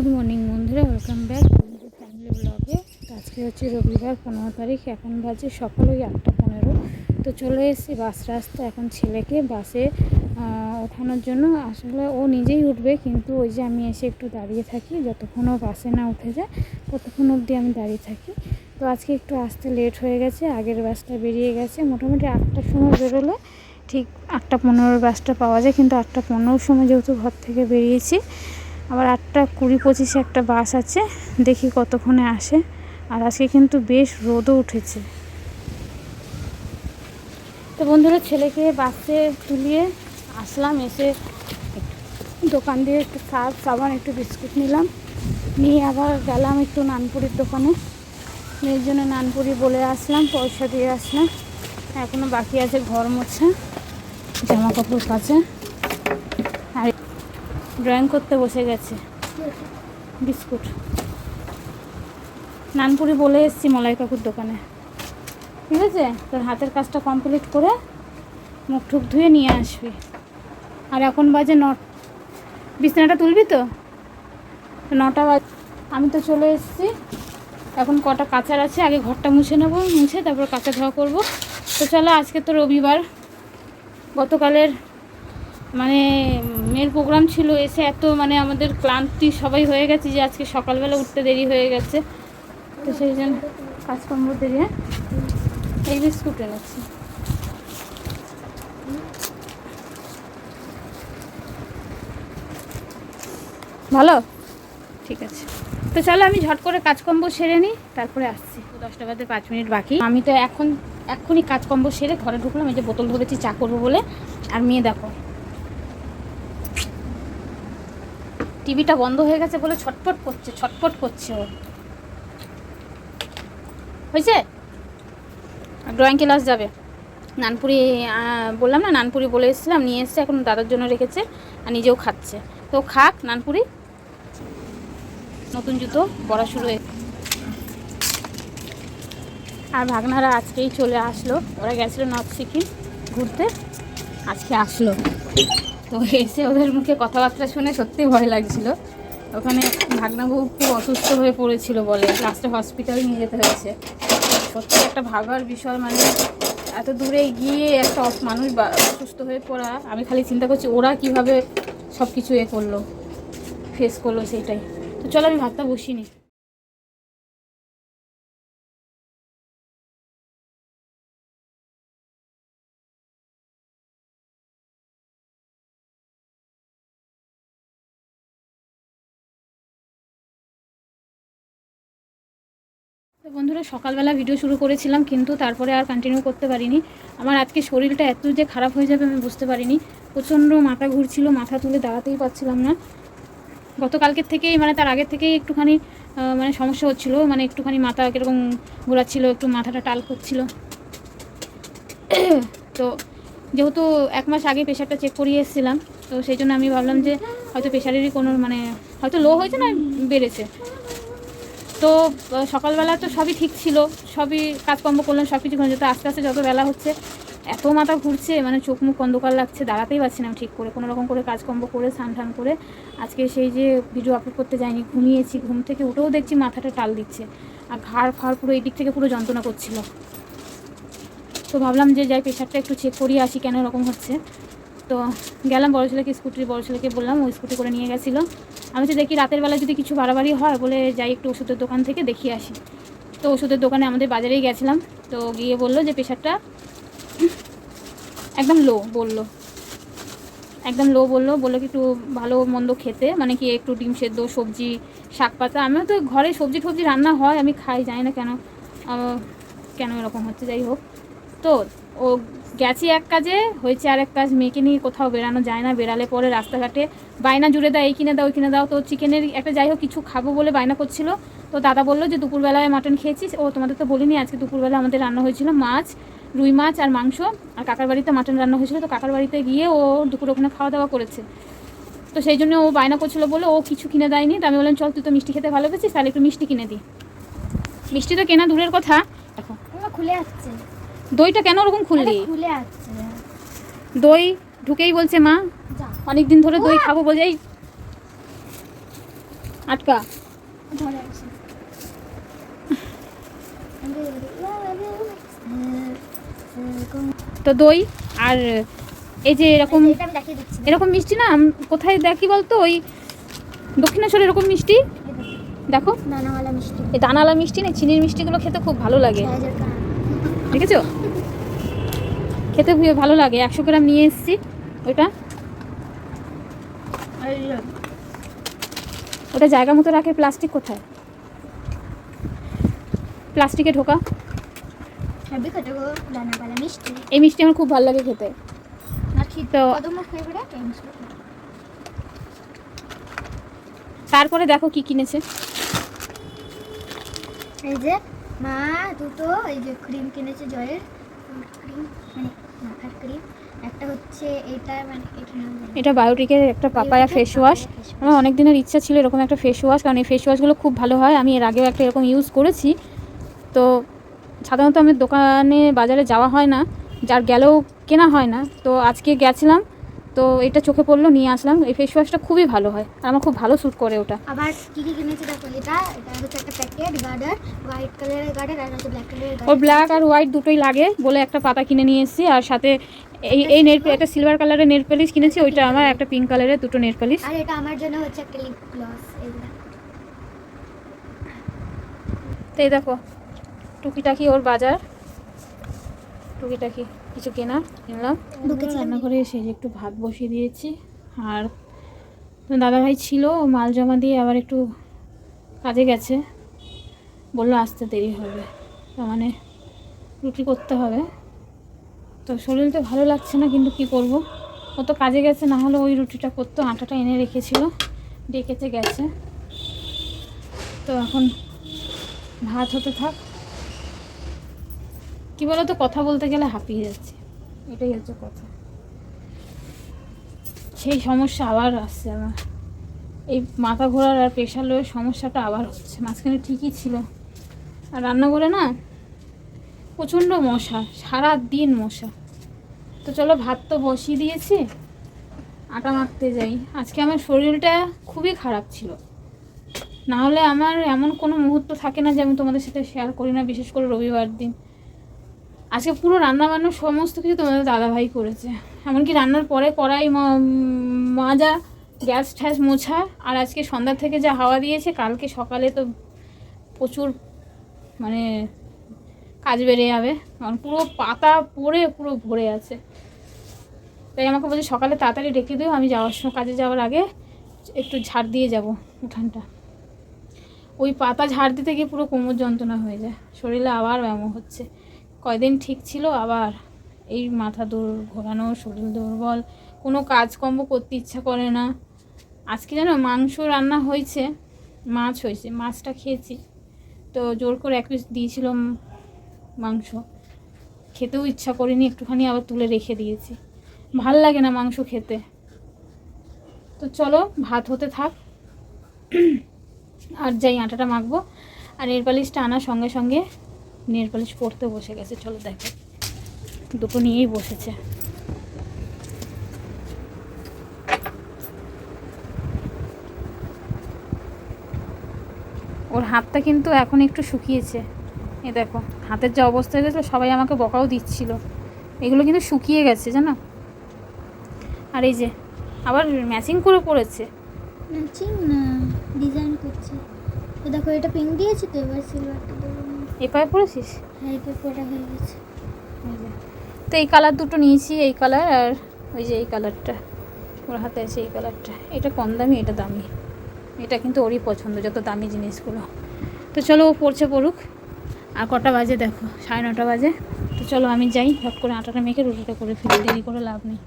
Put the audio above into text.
Good morning বন্ধুরা, welcome back family ব্লগে। আজকে হচ্ছে রবিবার 15 তারিখ। এখন বাজে সকাল ওই 8:15। তো চলে এসেছি বাস রাস্তা। এখন ছেলেকে বাসে ওঠানোর জন্য। আসলে ও নিজেই উঠবে, কিন্তু ওই যে আমি এসে একটু দাঁড়িয়ে থাকি, যতক্ষণ ও বাসে না উঠে যায় ততক্ষণ অবধি আমি দাঁড়িয়ে থাকি। তো আজকে একটু আসতে লেট হয়ে গেছে, আগের বাসটা বেরিয়ে গেছে। মোটামুটি 8টার সময় বেরোলে ঠিক 8:15 বাসটা পাওয়া যায়, কিন্তু 8:15 সময় যেহেতু ঘর থেকে বেরিয়েছি, আবার 8:20-25 একটা বাস আছে, দেখি কতক্ষণে আসে। আর আজকে কিন্তু বেশ রোদও উঠেছে। তো বন্ধুরা, ছেলেকে বাসে তুলিয়ে আসলাম। এসে দোকান দিয়ে একটু সার্ফ সাবান একটু বিস্কুট নিলাম, নিয়ে আবার গেলাম একটু নানপুরির দোকানে। মেয়ের জন্য নানপুরি বলে আসলাম, পয়সা দিয়ে আসলাম। এখনও বাকি আছে ঘর মোছা, জামা কাপড় কাচা, আর ড্রয়িং করতে বসে গেছে। বিস্কুট নানপুরি বলে এসেছি মলাই কাকুর দোকানে। ঠিক আছে, তোর হাতের কাজটা কমপ্লিট করে মুখ ঠুক ধুয়ে নিয়ে আসবি। আর এখন বাজে বিছানাটা তুলবি তো 9টা বাজে। আমি তো চলে এসেছি। এখন কটা কাচার আছে, আগে ঘরটা মুছে নেবো, মুছে তারপর কাচা ধোয়া করবো। তো চলো, আজকে তো রবিবার। গতকালের মেয়ের প্রোগ্রাম ছিল, এসে এত আমাদের ক্লান্তি সবাই হয়ে গেছে যে আজকে সকালবেলা উঠতে দেরি হয়ে গেছে। তো সেই জন্য কাজকর্ম দেরি। এই বিস্কুট এনেছি। ভালো, ঠিক আছে। তো চলো, আমি ঝট করে কাজকর্ম সেরে নিই, তারপরে আসছি। 10টা বাজে 5 মিনিট বাকি। আমি তো এখনই কাজকর্ম সেরে ঘরে ঢুকলাম। এই যে বোতল ধরেছি চা করবো বলে। আর মেয়ে দেখো, টিভিটা বন্ধ হয়ে গেছে বলে ছটফট করছে ও। হয়েছে, ড্রয়িং ক্লাস যাবে। নানপুরি বললাম না, নানপুরি বলে এসেছিলাম, নিয়ে এসছে। এখন দাদার জন্য রেখেছে আর নিজেও খাচ্ছে। তো খাক নানপুরি। নতুন জুতো পরা শুরু হয়ে। আর ভাগনারা আজকেই চলে আসলো। ওরা গেছিলো নর্থ সিকিম ঘুরতে, আজকে আসলো। তো এসে ওদের মুখে কথাবার্তা শুনে সত্যি ভয় লাগছিল। ওখানে ভাগনাবু খুব অসুস্থ হয়ে পড়েছিল বলে, লাস্টে হসপিটালে নিয়ে যেতে হয়েছে। সত্যি একটা ভাবার বিষয়, এত দূরে গিয়ে একটা মানুষ অসুস্থ হয়ে পড়া। আমি খালি চিন্তা করছি ওরা কিভাবে সব কিছু করলো, ফেস করলো, সেইটাই। তো চলো, আমি ভাতটা বসিয়ে নিই। তো বন্ধুরা, সকালবেলা ভিডিও শুরু করেছিলাম, কিন্তু তারপরে আর কন্টিনিউ করতে পারিনি। আমার আজকে শরীরটা এত যে খারাপ হয়ে যাবে আমি বুঝতে পারিনি। প্রচণ্ড মাথা ঘুরছিল, মাথা তুলে দাঁড়াতেই পারছিলাম না। গতকালকের থেকেই তার আগের থেকেই একটুখানি সমস্যা হচ্ছিলো, একটুখানি মাথা কীরকম ঘোরাচ্ছিলো, একটু মাথাটা টাল করছিল। তো যেহেতু 1 মাস আগে প্রেশারটা চেক করিয়ে এসেছিলাম, তো সেই জন্য আমি ভাবলাম যে হয়তো প্রেশারেরই কোনো হয়তো লো হয়েছে না বেড়েছে। তো সকালবেলা তো সবই ঠিক ছিল, সবই কাজকর্ম করলাম, সব কিছু করে যেত। আস্তে আস্তে যত বেলা হচ্ছে এত মাথা ঘুরছে, চোখ মুখ অন্ধকার লাগছে, দাঁড়াতেই পারছি না ঠিক করে। কোনো রকম করে কাজকর্ম করে স্নান টান করে আজকে সেই যে ভিডিও আপলোড করতে যাইনি, ঘুমিয়েছি। ঘুম থেকে উঠেও দেখছি মাথাটা টাল দিচ্ছে, আর ঘাড় ফাড় পুরো এই দিক থেকে পুরো যন্ত্রণা করছিল। তো ভাবলাম যে যাই প্রেশারটা একটু চেক করিয়ে আসি কেন এরকম হচ্ছে। তো গেলাম বড় ছেলেকে বললাম, ও স্কুটি করে নিয়ে গেছিলো। আমি তো দেখি রাতের বেলা যদি কিছু বাড়াবাড়ি হয় বলে যাই একটু ওষুধের দোকান থেকে দেখিয়ে আসি। তো ওষুধের দোকানে আমাদের বাজারেই গেছিলাম। তো গিয়ে বললো যে প্রেশারটা একদম লো বললো, কি একটু ভালো মন্দ খেতে, কি একটু ডিম সেদ্ধ, সবজি, শাক পাতা। আমিও তো ঘরে সবজি টবজি রান্না হয়, আমি খাই, জানি না কেন এরকম হচ্ছে। যাই হোক, তো ও গেছি এক কাজে, হয়েছে আর এক কাজ। মেয়েকে নিয়ে কোথাও বেরানো যায় না, বেরালে পরে রাস্তাঘাটে বায়না জুড়ে দেয়, এই কিনে দাও ওই কিনে দাও। তো চিকেনের একটা যাই হোক কিছু খাবো বলে বায়না করছিল। তো দাদা বললো যে দুপুরবেলায় মাটন খেয়েছিস। ও তোমাদের তো বলিনি, আজকে দুপুরবেলা আমাদের রান্না হয়েছিল মাছ, রুই মাছ আর মাংস। আর কাকার বাড়িতে মাটন রান্না হয়েছিল। তো কাকার বাড়িতে গিয়ে ও দুপুর ওখানে খাওয়া দাওয়া করেছে। তো সেই জন্য ও বায়না করছিল বলে ও কিছু কিনে দেয়নি। তো আমি বললাম চল, তুই তো মিষ্টি খেতে ভালোবেসিস, তাহলে একটু মিষ্টি কিনে দিই। মিষ্টি তো কেনা দূরের কথা, দেখো খুলে আসছে। দইটা কেন ওরকম খুললি? খুলে আসছে দই ঢুকেই বলছে মা অনেক দিন ধরে দই খাবো বলে। আটকা। ধরে আছে। তো দই আর এই যে এরকম এটা আমি দেখিয়ে দিচ্ছি। এরকম মিষ্টি না কোথায় দেখি বলতো, ওই দক্ষিণেশ্বরে এরকম মিষ্টি দেখো, দানাওয়ালা মিষ্টি। এই দানাওয়ালা মিষ্টি না, চিনির মিষ্টিগুলো খেতে খুব ভালো লাগে, 6000 টাকা। দেখেছো? খেতে খুব ভালো লাগে। 100 গ্রাম নিয়ে এসেছি। ওটা জায়গা মতো রাখে। প্লাস্টিক কোথায়? প্লাস্টিকে ঢোকা। সবই খেতে গো, দানাওয়ালা মিষ্টি। এই মিষ্টি আমার খুব ভালো লাগে খেতে। না ঠিক তো কদমা ফেভারিট এই মিষ্টি। তারপরে দেখো কি কিনেছে। এই যে মা দুটো এই যে ক্রিম কিনেছে, জয়ের ক্রিম মানে মাথার ক্রিম। একটা হচ্ছে এটা মানে এটা নাম জানি না। এটা বায়োটিকের একটা পাপায়া ফেস ওয়াশ। আমার অনেক দিনের ইচ্ছা ছিল এরকম একটা ফেস ওয়াশ, কারণ এই ফেস ওয়াশগুলো খুব ভালো হয়। আমি এর আগেও একটা এরকম ইউজ করেছি। তো সাধারণত আমি দোকানে বাজারে যাওয়া হয় না, যার গেলেও কেনা হয় না। তো আজকে গেছিলাম, তো এটা চোখে পড়লো, নিয়ে আসলাম। এই ফেস ওয়াশটা খুবই ভালো হয় আর আমার খুব ভালো স্যুট করে ওটা। আবার কি কি কিনেছে দেখো, এটা হচ্ছে একটা প্যাকেট গার্ডার, হোয়াইট কালারের গার্ডার আর হচ্ছে ব্ল্যাক কালারের গার্ডার। ওর ব্ল্যাক আর হোয়াইট দুটোই লাগে বলে একটা পাতা কিনে নিয়ে এসেছি। আর সাথে এই নেল একটা সিলভার কালারের নেল পলিশ কিনেছি, ওইটা আমার। একটা পিঙ্ক কালারের দুটো নেল পলিশ। আর এটা আমার জন্য হচ্ছে একটা লিপ গ্লস। এইগুলা তো এই দেখো টুকিটাকি ওর বাজার, টুকিটাকি কিছু কিনলাম। রান্নাঘরে এসে একটু ভাত বসিয়ে দিয়েছি। আর দাদাভাই ছিল, মাল জমা দিয়ে আবার একটু কাজে গেছে, বললো আসতে দেরি হবে, তার মানে রুটি করতে হবে। তো শরীরটা ভালো লাগছে না, কিন্তু কি করব, ও তো কাজে গেছে, না হলে ওই রুটিটা করতো। আটাটা এনে রেখেছিল, ডেকেতে গেছে। তো এখন ভাত হতে থাক। কি বলো তো, কথা বলতে গেলে হাঁপিয়ে যাচ্ছে, এটাই হচ্ছে কথা। সেই সমস্যা আবার আসছে আমার, এই মাথা ঘোরার আর প্রেশার লোয়ের সমস্যাটা আবার হচ্ছে। মাঝখানে ঠিকই ছিল। আর রান্নাঘরে না প্রচণ্ড মশা, সারা দিন মশা। তো চলো ভাত তো বসিয়ে দিয়েছি, আটা মাখতে যাই। আজকে আমার শরীরটা খুবই খারাপ ছিল, না হলে আমার এমন কোনো মুহূর্ত থাকে না যে আমি তোমাদের সাথে শেয়ার করি না, বিশেষ করে রবিবার দিন। আজকে পুরো রান্নাবান্না সমস্ত কিছু তোমাদের দাদাভাই করেছে, এমনকি রান্নার পরে কড়াই মাজা, গ্যাস ট্যাস মোছা। আর আজকে সন্ধ্যা থেকে যা হাওয়া দিয়েছে, কালকে সকালে তো প্রচুর মানে কাজ বেড়ে যাবে, কারণ পুরো পাতা পড়ে পুরো ভরে আছে। তাই আমাকে বলছে সকালে তাড়াতাড়ি ডেকে দিও, আমি যাওয়ার সময়, কাজে যাওয়ার আগে একটু ঝাড় দিয়ে যাব উঠানটা। ওই পাতা ঝাড় দিতে গিয়ে পুরো কোমর যন্ত্রণা হয়ে যায়, শরীরে আবার ব্যায়াম হচ্ছে। কয়দিন ঠিক ছিল, আবার এই মাথা ঘোরানো, শরীর দুর্বল, কোনো কাজকর্ম করতে ইচ্ছা করে না। আজকে জানো মাংস রান্না হয়েছে, মাছ হয়েছে, মাছটা খেয়েছি। তো জোর করে এক পিস দিয়েছিল মাংস, খেতেও ইচ্ছা করিনি, একটুখানি আবার তুলে রেখে দিয়েছি। ভাল লাগে না মাংস খেতে। তো চলো ভাত হতে থাক, আর যাই আটাটা মাখবো। আর নেল পালিশটা আনার সঙ্গে সঙ্গে নেল পালিশ পরতে বসে গেছে। চলো দেখো, দুটো নিয়েই বসেছে। ওর হাতটা কিন্তু এখন একটু শুকিয়েছে, এ দেখো হাতের যে অবস্থা হয়ে গেছিলো, সবাই আমাকে বকাও দিচ্ছিল। এগুলো কিন্তু শুকিয়ে গেছে জানো। আর এই যে আবার ম্যাচিং করে পড়েছে, ম্যাচিং না ডিজাইন করছে। তো দেখো এটা পিঙ্ক দিয়েছি, তো এবার সিলভারটা দেবো। এ পায়ে পড়েছিস? হ্যাঁ এটা পড়া হয়ে গেছে। এই যে, তো এই কালার দুটো নিয়েছি, এই কালার আর ওই যে এই কালারটা ওর হাতে আছে, এই কালারটা। এটা কম দামি, এটা দামি। এটা কিন্তু ওরই পছন্দ, যত দামি জিনিসগুলো। তো চলো ও পড়ছে পড়ুক। আর কটা বাজে দেখো, 9:30 বাজে। তো চলো আমি যাই, হট করে আটাটা মেখে রুটিটা করে ফেলি, দেরি করে লাভ নেই।